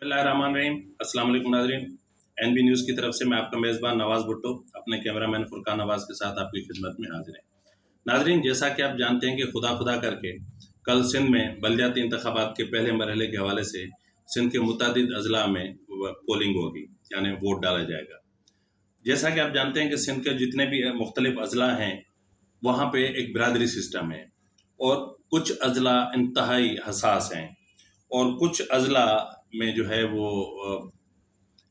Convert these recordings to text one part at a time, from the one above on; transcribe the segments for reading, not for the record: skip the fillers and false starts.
बिस्मिल्लाहिर्रहमानिर्रहीम। अस्सलाम वालेकुम नाज़रीन। एनबी न्यूज़ की तरफ से मैं आपका मेज़बान नवाज़ भुट्टो अपने कैमरामैन फुरकान नवाज़ के साथ आपकी खिदमत में हाजिर है। नाज़रीन, जैसा कि आप जानते हैं कि खुदा खुदा करके कल सिंध में बल्दियाती इंतखाबात के पहले मरहले के हवाले से सिंध के मुतअद्दिद अज़ला में पोलिंग होगी, यानी वोट डाला जाएगा। जैसा कि आप जानते हैं कि सिंध के जितने भी मुख्तलिफ अज़ला हैं वहाँ पे एक बरादरी सिस्टम है और कुछ अज़ला इंतहाई हसास हैं और कुछ अज़ला में जो है वो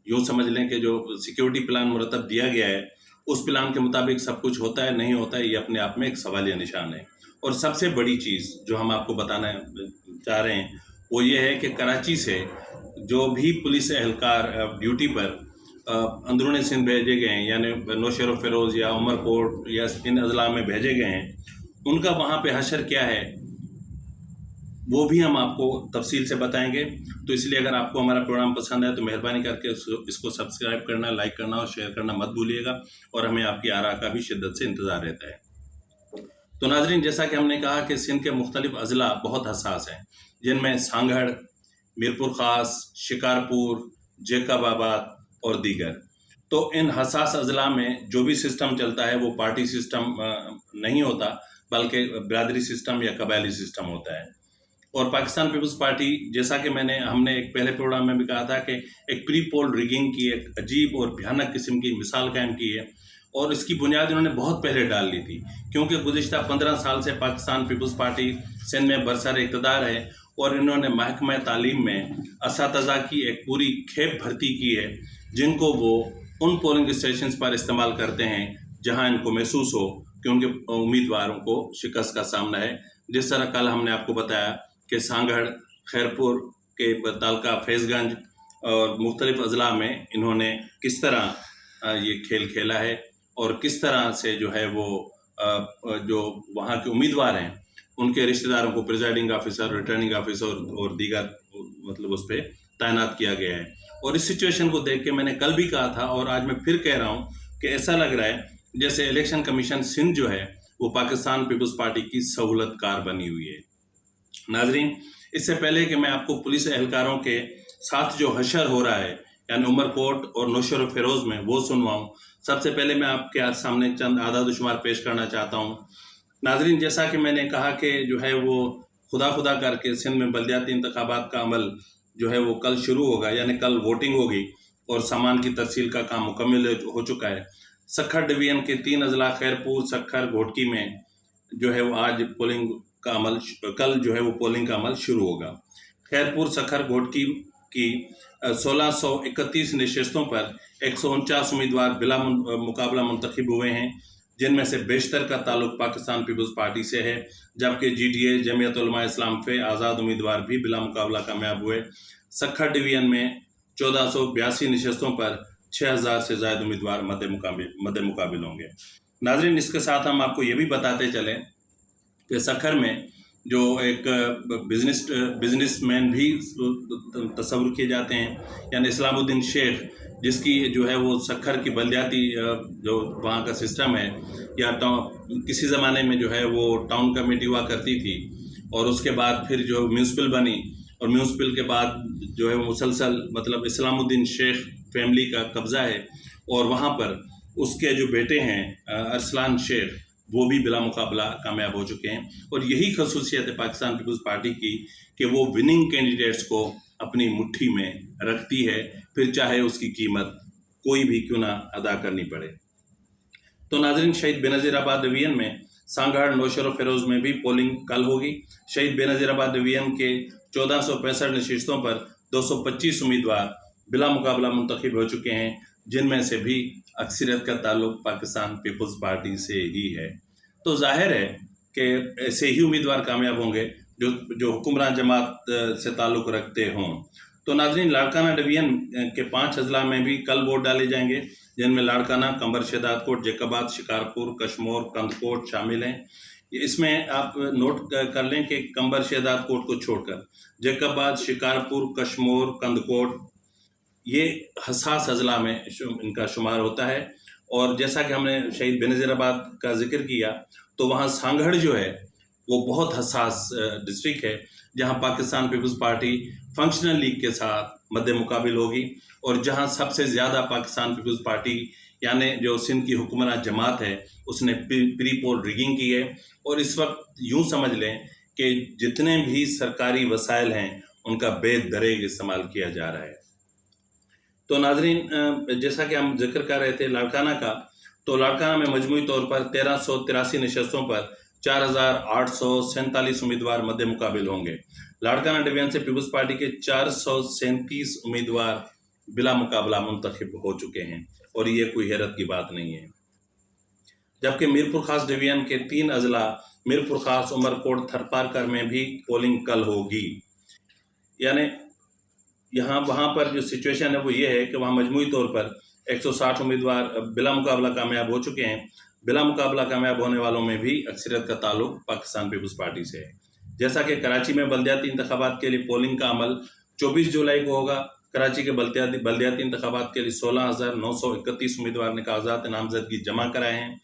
यूँ समझ लें कि जो सिक्योरिटी प्लान मुरतब दिया गया है उस प्लान के मुताबिक सब कुछ होता है नहीं होता है, ये अपने आप में एक सवालिया निशान है। और सबसे बड़ी चीज़ जो हम आपको बताना चाह रहे हैं वो ये है कि कराची से जो भी पुलिस एहलकार ड्यूटी पर अंदरूनी सिंध भेजे गए हैं, यानी नौशेर फ़िरोज़ या उमरकोट या इन अज़ला में भेजे गए हैं, उनका वहाँ पे हशर क्या है वो भी हम आपको तफसील से बताएंगे। तो इसलिए अगर आपको हमारा प्रोग्राम पसंद है तो मेहरबानी करके इसको सब्सक्राइब करना, लाइक करना और शेयर करना मत भूलिएगा और हमें आपकी आरा का भी शिद्दत से इंतज़ार रहता है। तो नाज़रीन, जैसा कि हमने कहा कि सिंध के मुख्तलिफ अज़ला बहुत हसास हैं, जिनमें सांगड़, मीरपुर ख़ास, शिकारपुर, जेकबाबाद और दीगर। तो इन हसास अज़ला में जो भी सिस्टम चलता है वो पार्टी सिस्टम नहीं होता, बल्कि बरादरी सिस्टम या कबायली सिस्टम होता है। और पाकिस्तान पीपल्स पार्टी, जैसा कि हमने एक पहले प्रोग्राम में भी कहा था कि एक प्री पोल रिगिंग की एक अजीब और भयानक किस्म की मिसाल कायम की है और इसकी बुनियाद इन्होंने बहुत पहले डाल ली थी, क्योंकि गुज़िश्ता 15 साल से पाकिस्तान पीपल्स पार्टी सिंध में बरसर इक़्तिदार है और इन्होंने महकमा तालीम में असातिज़ा की एक पूरी खेप भर्ती की है, जिनको वो उन पोलिंग स्टेशंस पर इस्तेमाल करते हैं जहां इनको महसूस हो कि उनके उम्मीदवारों को शिकस्त का सामना है। जिस तरह कल हमने आपको बताया कि सांगड़, खैरपुर के तालका फैज़गंज और मुख्तलिफ अज़ला में इन्होंने किस तरह ये खेल खेला है और किस तरह से जो है वो जो वहाँ के उम्मीदवार हैं उनके रिश्तेदारों को प्रिजाइडिंग ऑफिसर, रिटर्निंग ऑफिसर और दीगर मतलब उस पर तैनात किया गया है। और इस सिचुएशन को देख के मैंने कल भी कहा था और आज मैं फिर कह रहा हूँ कि ऐसा लग रहा है जैसे इलेक्शन कमीशन सिंध जो है वो पाकिस्तान पीपल्स पार्टी की सहूलतकार बनी हुई है। नाजरीन, इससे पहले कि मैं आपको पुलिस एहलकारों के साथ जो हशर हो रहा है यानी उमरकोट और नौशेर फ़िरोज़ में वो सुनवाऊँ, सबसे पहले मैं आपके सामने चंद आदाद शुमार पेश करना चाहता हूँ। नाजरीन, जैसा कि मैंने कहा कि जो है वो खुदा खुदा करके सिंध में बल्दियाती इंतखाबात का अमल जो है वो कल शुरू होगा, यानी कल वोटिंग होगी और सामान की तरसील का काम मुकम्मल हो चुका है। सखर डिवीज़न के 3 अज़ला खैरपुर, सखर, घोटकी में जो है वो आज पोलिंग का अमल कल जो है वो पोलिंग का अमल शुरू होगा। खैरपुर, सखर, घोटकी की 1631 नशस्तों पर 149 उम्मीदवार बिला मुकाबला मुंतखब हुए हैं, जिनमें से बेशतर का ताल्लुक पाकिस्तान पीपल्स पार्टी से है, जबकि GDA जमीयत उलमा इस्लाम फे आज़ाद उम्मीदवार भी बिला मुकाबला कामयाब हुए। सखर डिवीज़न में 1482 नशस्तों पर 6000 से ज़ायद उम्मीदवार मद्दे मुकाबिल होंगे। नाज़रीन, इसके साथ हम आपको ये भी बताते चलें कि सखर में जो एक बिजनेसमैन भी तस्वुर किए जाते हैं, यानी इस्लामुद्दीन शेख, जिसकी जो है वो सखर की बल्दियाती जो वहाँ का सिस्टम है या किसी ज़माने में जो है वो टाउन कमेटी हुआ करती थी और उसके बाद फिर जो म्यूनसिपल बनी और म्यूनसिपल के बाद जो है वो मुसलसल मतलब इस्लामुद्दीन शेख फैमिली का कब्ज़ा है और वहाँ पर उसके जो बेटे हैं अरसलान शेख वो भी बिला मुकाबला कामयाब हो चुके हैं। और यही खसूसियत है पाकिस्तान पीपल्स पार्टी की कि वो विनिंग कैंडिडेट्स को अपनी मुट्ठी में रखती है, फिर चाहे उसकी कीमत कोई भी क्यों ना अदा करनी पड़े। तो नाज़रीन, शहीद बेनज़ीराबाद डिवीज़न में सांगड़, नौशेर फ़िरोज़ में भी पोलिंग कल होगी। शहीद बेनज़ीराबाद डिवीज़न के 1465 नशस्तों पर 225 उम्मीदवार बिला मुकाबला मुंतखब हो चुके हैं, जिनमें से भी अक्सरियत का ताल्लुक पाकिस्तान पीपल्स पार्टी से ही है। तो जाहिर है कि ऐसे ही उम्मीदवार कामयाब होंगे जो हुक्मरान जमात से ताल्लुक़ रखते हों। तो नाज़रीन, लाड़काना डिवीज़न के 5 अज़ला में भी कल वोट डाले जाएंगे, जिनमें लाड़काना, कंबर शहदादकोट, जेकबाद, शिकारपुर, कशमोर, कंदकोट शामिल हैं। इसमें आप नोट कर लें कि कंबर शहदादकोट को छोड़कर जेकबाद, शिकारपुर, कशमोर, कंदकोट ये हसास अज़ला में इनका शुमार होता है। और जैसा कि हमने शहीद बेनज़ीराबाद का जिक्र किया तो वहाँ सांगड़ जो है वो बहुत हसास डिस्ट्रिक्ट है, जहाँ पाकिस्तान पीपल्स पार्टी फंक्शनल लीग के साथ मद्दे मुकाबिल होगी, और जहां सबसे ज़्यादा पाकिस्तान पीपल्स पार्टी यानी जो सिंध की हुक्मरान जमात है उसने प्री पोल रिगिंग की है। और इस वक्त यूं समझ लें कि जितने भी सरकारी वसाइल हैं उनका बेदरेग इस्तेमाल किया जा रहा है। तो नाजरीन, जैसा कि हम जिक्र कर रहे थे लाड़काना का, तो लाड़काना में मजमूई तौर पर 1383 नशस्तों पर 4,847 उम्मीदवार मद्दे मुकाबिल होंगे। लाड़काना डिवीजन से पीपल्स पार्टी के 437 उम्मीदवार बिला मुकाबला मुंतखब हो चुके हैं, और ये कोई हैरत की बात नहीं है। जबकि मीरपुर खास डिवीजन के 3 अजला मीरपुर खास, उमरकोट, थरपारकर में भी पोलिंग कल होगी। यानी वहाँ पर जो सिचुएशन है वो ये है कि वहाँ मजमूई तौर पर 160 उम्मीदवार बिला मुकाबला कामयाब हो चुके हैं। बिला मुकाबला कामयाब होने वालों में भी अक्सरियत का ताल्लुक पाकिस्तान पीपल्स पार्टी से है। जैसा कि कराची में बल्दियाती इंतखाबात के लिए पोलिंग का अमल 24 जुलाई को होगा। कराची के बल्दियाती इंतखाबात के लिए 16,931 उम्मीदवार ने कागजात नामजदगी जमा कराए हैं,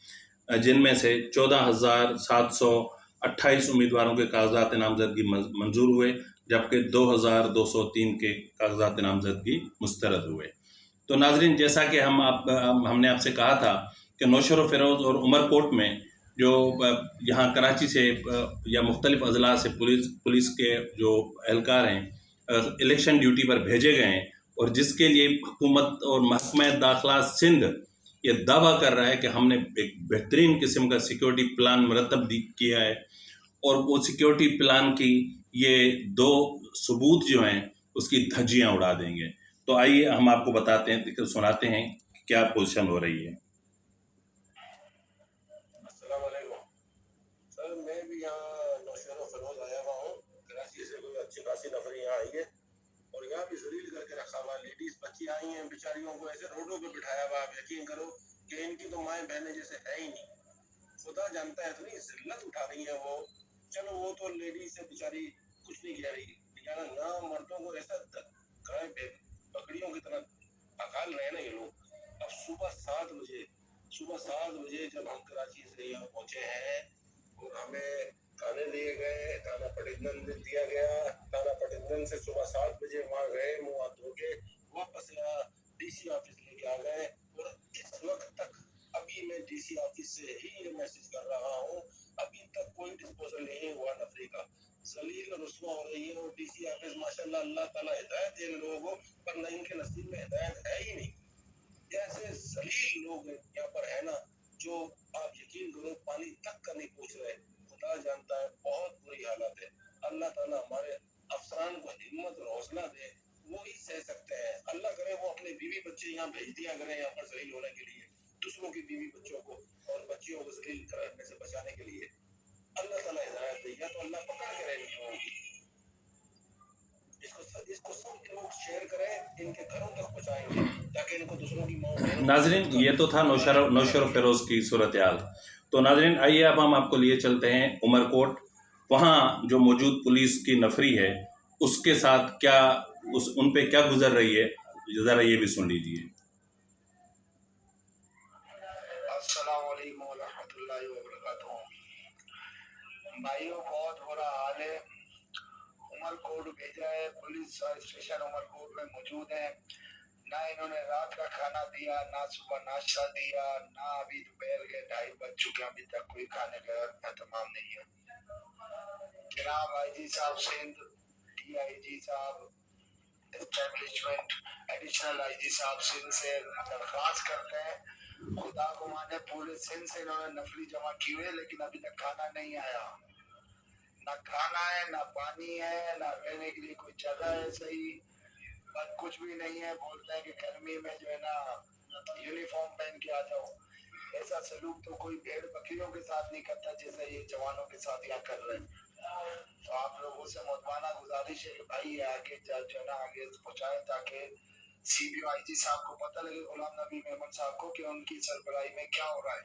जिनमें से 14,728 उम्मीदवारों के कागजात नामजदगी मंजूर हुए, जबकि 2,203 के कागजात नामजदगी मुस्तरद हुए। तो नाजरीन, जैसा कि हमने आपसे कहा था कि नौशर फ़िरोज़ और उमरकोट में जो यहाँ कराची से या मुख्तलिफ अजला से पुलिस के जो एहलकार हैं इलेक्शन ड्यूटी पर भेजे गए हैं, और जिसके लिए हुकूमत और महकमा दाखिला सिंध ये दावा कर रहा है कि हमने एक बेहतरीन किस्म का सिक्योरिटी प्लान मुरतब किया है, और वो सिक्योरिटी प्लान की ये 2 सबूत जो हैं उसकी धज्जियां उड़ा देंगे। तो आइए हम आपको बताते हैं, सुनाते हैं क्या पोजीशन हो रही है। अस्सलाम वालेकुम सर, मैं भी यहाँ नौशहर फरोज आया हुआ हूँ। कराची से कोई अच्छी खासी नफर यहाँ आई है और यहाँ भी जलील करके रखा हुआ। लेडीज बच्ची आई हैं, बेचारियों को ऐसे रोडों पे बिठाया हुआ। आप यकीन करो कि इनकी तो माएँ बहनें जैसे है ही नहीं। खुदा जानता है इतनी जिल्लत उठा रही है वो। चलो वो तो लेडीज से बेचारी कुछ नहीं कह रही, यार ना मर्दों को ऐसा बकरियों की तरह अकाल रहे ना ये लोग। अब सुबह 7 बजे जब हम कराची से यहाँ पहुंचे हैं और हमें थाने लिए गए, थाना पटिंदन दिया गया। थाना पटिंदन से सुबह 7 बजे वहाँ गए, मुँह हाथ धो के वापस यहाँ डीसी ऑफिस लेके आ गए। और इस वक्त तक अभी मैं डीसी ऑफिस से ही ये मैसेज कर रहा हूँ, अभी तक कोई डिस्पोजल नहीं हुआ नफरी का। जलील रुस्वा हो रही है। और डीसी ऑफिस माशाल्लाह अल्लाह ताला हिदायत दे लोगों को, पर न इनके नसीब में हिदायत है ही नहीं। ऐसे जलील लोग यहाँ पर है ना, जो आप यकीन करो पानी तक का नहीं पूछ रहे। खुदा जानता है बहुत बुरी हालत है। अल्लाह ताला हमारे अफसरान को हिम्मत और हौसला दे, वो ही सह सकते हैं। अल्लाह करे वो अपने बीवी बच्चे यहाँ भेज दिया करें यहाँ पर जलील होने के लिए, दूसरों की बीवी बच्चों को और बच्चियों को जलील करने से बचाने के लिए। अल्लाह ताला हिदायत दे, या तो अल्लाह पकड़ के रहेगी लोगों की। इसको सब लोग शेयर करें, इनके घरों तक पहुंचाएंगे ताकि इनको दूसरों की माँ बहनों। नाजरीन, ये तो था नौशर फ़िरोज़ की सूरत हाल। तो नाजरीन, आइए अब हम आपको लिए चलते हैं उमरकोट। वहाँ जो मौजूद पुलिस की नफरी है उसके साथ क्या उन पे क्या गुजर रही है, ज़रा ये भी सुन लीजिए। अस्सलाम वालेकुम व रहमतुल्लाहि व बरकातहू। भाइयों, बहुत बुरा हाल है। उमरकोट भेजा है, पुलिस स्टेशन उमरकोट में मौजूद है। ना इन्होंने रात का खाना दिया, ना सुबह नाश्ता दिया, ना अभी दोपहर के 2:30 बज चुके, अभी तक कोई खाने का एहतमाम नहीं है। जनाब आईजी साहब सिंध, डीआईजी साहब एस्टेब्लिशमेंट, एडिशनल आईजी साहब सिंध से दरख्वास्त करते हैं, खुदा को माने पूरे सिंध से इन्होंने नफरी जमा की हुई है, लेकिन अभी तक खाना नहीं आया। ना खाना है, ना पानी है, ना रहने के लिए कोई जगह है सही, बस कुछ भी नहीं है। बोलते हैं कि गर्मी में जो है ना यूनिफॉर्म पहन के आ जाओ। ऐसा सलूक तो कोई भेड़ बकरियों के साथ नहीं करता जैसा ये जवानों के साथ यहाँ कर रहे हैं। तो आप लोगों से मुतवाना गुजारिश है कि भाई आगे जो है ना आगे पहुँचाएं, ताकि सीबीओ आईजी साहब को पता लगे, गुलाम नबी मेमन साहब को, कि उनकी सरबराही में क्या हो रहा है।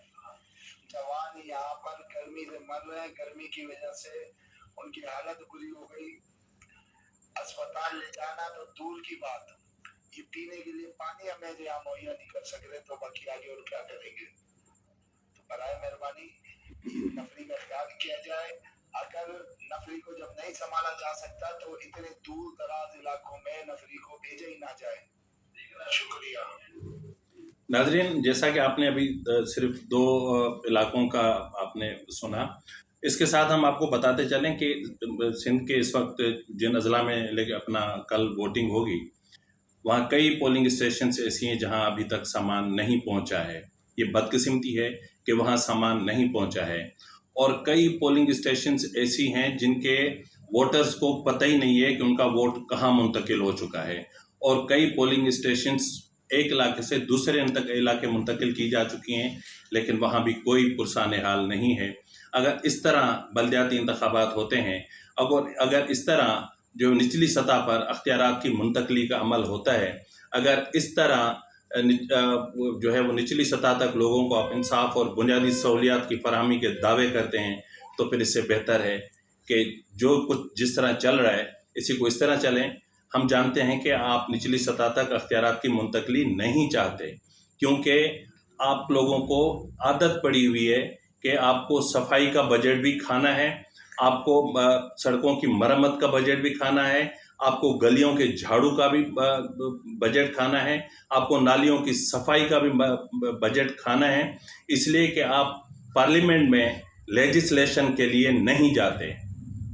जवान यहाँ पर गर्मी से मर रहे हैं, गर्मी की वजह से उनकी हालत बुरी हो गई। अस्पताल ले जाना तो दूर की बात, ये पीने के लिए पानी हमें यहाँ मुहैया नहीं कर सक रहे, तो बाकी आगे और क्या करेंगे। तो बराए मेहरबानी नफरी का ख्याल किया जाए اگر نفری کو جب نہیں سنبھالا جا سکتا تو اتنے دور دراز علاقوں میں نفری کو بھیجا ہی نہ جائے. شکریہ. ناظرین، جیسا کہ آپ نے ابھی صرف 2 علاقوں کا آپ نے سنا، اس کے ساتھ ہم آپ کو بتاتے چلیں کہ سندھ کے اس وقت جن اضلاع میں اپنا کل ووٹنگ ہوگی، وہاں کئی پولنگ اسٹیشنز ایسی ہیں جہاں ابھی تک سامان نہیں پہنچا ہے. یہ بدقسمتی ہے کہ وہاں سامان نہیں پہنچا ہے، اور کئی پولنگ اسٹیشنز ایسی ہیں جن کے ووٹرز کو پتہ ہی نہیں ہے کہ ان کا ووٹ کہاں منتقل ہو چکا ہے، اور کئی پولنگ اسٹیشنز ایک علاقے سے دوسرے علاقے منتقل کی جا چکی ہیں، لیکن وہاں بھی کوئی پرسان حال نہیں ہے. اگر اس طرح بلدیاتی انتخابات ہوتے ہیں، اگر اس طرح جو نچلی سطح پر اختیارات کی منتقلی کا عمل ہوتا ہے، اگر اس طرح جو ہے وہ نچلی سطح تک لوگوں کو آپ انصاف اور بنیادی سہولیات کی فراہمی کے دعوے کرتے ہیں، تو پھر اس سے بہتر ہے کہ جو کچھ جس طرح چل رہا ہے اسی کو اس طرح چلیں. ہم جانتے ہیں کہ آپ نچلی سطح تک اختیارات کی منتقلی نہیں چاہتے، کیونکہ آپ لوگوں کو عادت پڑی ہوئی ہے کہ آپ کو صفائی کا بجٹ بھی کھانا ہے، آپ کو سڑکوں کی مرمت کا بجٹ بھی کھانا ہے، آپ کو گلیوں کے جھاڑو کا بھی بجٹ کھانا ہے، آپ کو نالیوں کی صفائی کا بھی بجٹ کھانا ہے. اس لیے کہ آپ پارلیمنٹ میں لیجسلیشن کے لیے نہیں جاتے.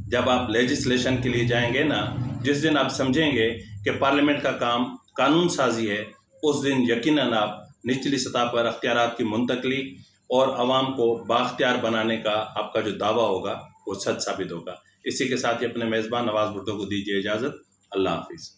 جب آپ لیجسلیشن کے لیے جائیں گے نا، جس دن آپ سمجھیں گے کہ پارلیمنٹ کا کام قانون سازی ہے، اس دن یقیناً آپ نچلی سطح پر اختیارات کی منتقلی اور عوام کو بااختیار بنانے کا آپ کا جو دعویٰ ہوگا وہ سچ ثابت ہوگا. اسی کے ساتھ ہی اپنے میزبان نواز بھٹو کو دیجیے اجازت. اللہ حافظ.